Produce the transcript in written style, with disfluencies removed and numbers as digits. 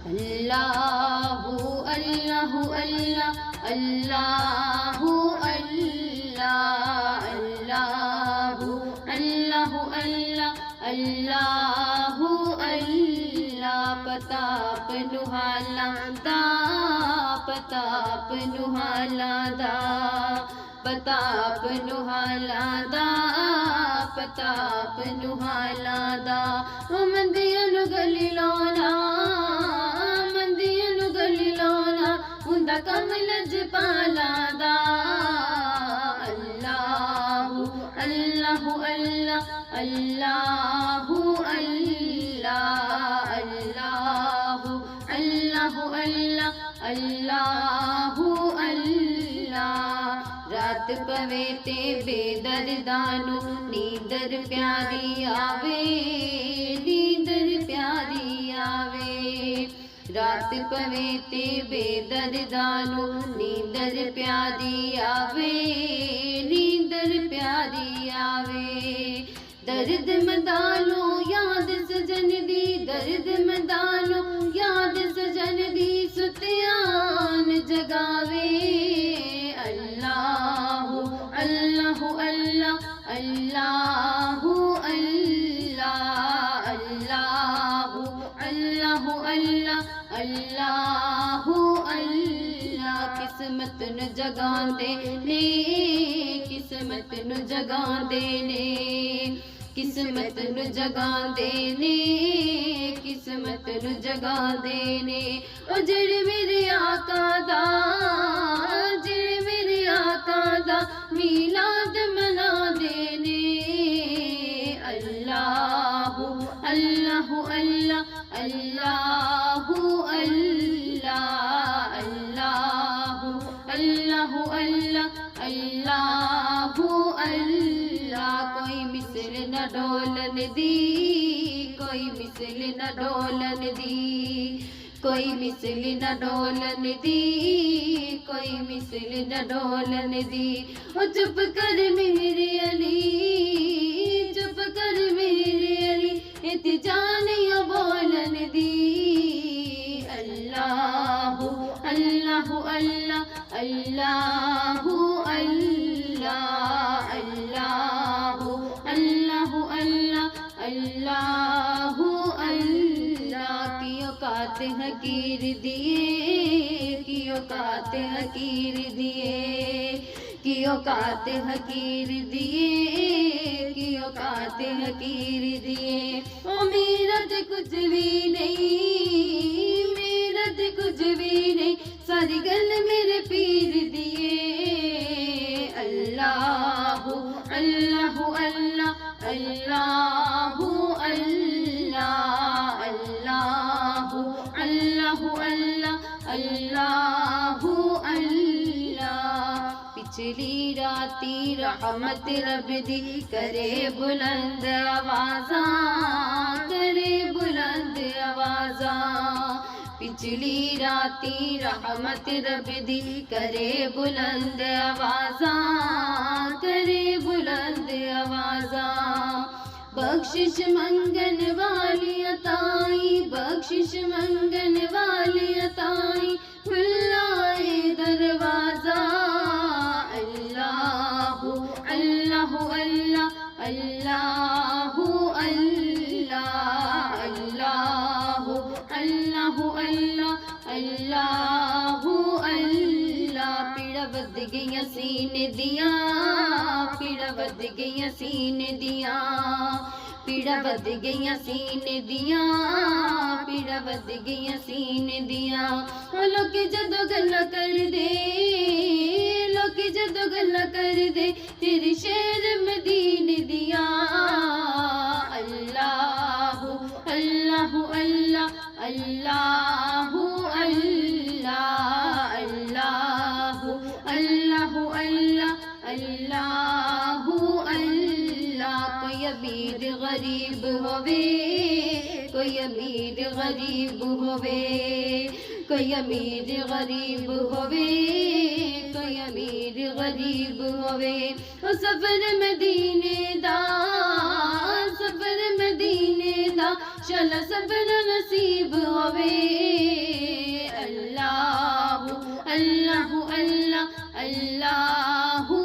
اللہ اللہ اللہ اللہ اللہ اللہ اللہ اللہ اللہ اللہ پتاپ نہالا دا پتاپ نہالا دا پتاپ نہالا دا پتاپ نہالا دا مندیاں نو گلی لاؤنا مندیاں نو گلی لاؤنا ہوندا کم لجپالا دا اللہ اللہ اللہ اللہ اللہ اللہ اللہ اللہ اللہ اللہ رات پوے تے بے دردانو نیندر پیاری آوے نیندر پیاری آوے رات پوے تے بے دردانو نیندر پیاری آوے نیندر پیاری آوے درد مدانو یاد سجن دی درد مدانو یاد سجن دی ستیان جگاوے اللہ اللہ اللہ اللہ اللہ اللہ اللہ اللہ اللہ اللہ قسمت نو جگاندے نے قسمت نو جگاندے نے قسمت نو جگاندے نے قسمت نو جگاندے نے او جڑے میرے آقا دا جڑے میرے آقا دا میلاد منا دے نے اللہ اللہ اللہ اللہ اللہ اللہ اللہ اللہ اللہ اللہ کوئی مثل نہ ڈولن دی کوئی مثل نہ ڈولن دی کوئی مثل نہ ڈولن دی کوئی مثل نہ ڈولن دی او چپ کر میرے علی چپ کر میرے علی اتجانیاں بولن دی اللہ اللہ اللہ اللہ اللہ اللہ اللہ اللہ اللہ اللہ کی اوقات حقیر دیے کی اوقات حقیر دیے کی اوقات حقیر دیے کی اوقات حقیر دیے او میرا تے کچھ بھی نہیں میرا تے کچھ بھی نہیں ساری گل میرے پیر دیے اللہ اللہ اللہ اللہ اللہ اللہ اللہ اللہ اللہ اللہ پچھلی راتی رحمت رب دی کرے بلند آوازاں کرے بلند آوازاں پچھلی راتی رحمت رب دی کرے بلند آوازاں کرے بلند آوازاں بخشش منگن والی عطائی بخشش منگن والی عطائی کھلائے دروازہ اللہ اللہ اللہ اللہ اللہ اللہ اللہ اللہ اللہ اللہ پیڑا ود گئی سینے دیاں پیڑا ود گئی سینے دیاں پیڑا ود گئی سینے دیاں پیڑا ود گئی سینے دیاں لوگ جدو گلا کر دے لوگ جدو گلا کر دے تیرے شہر مدینے دیاں اللہ اللہ اللہ اللہ اللہ اللہ اللہ اللہ اللہ اللہ کوئی امیر غریب ہووے کوئی امیر غریب ہووے کوئی امیر غریب ہووے کوئی امیر غریب ہووے سفر مدینے دا سفر مدینے دا چل سب نصیب ہووے اللہ اللہ اللہ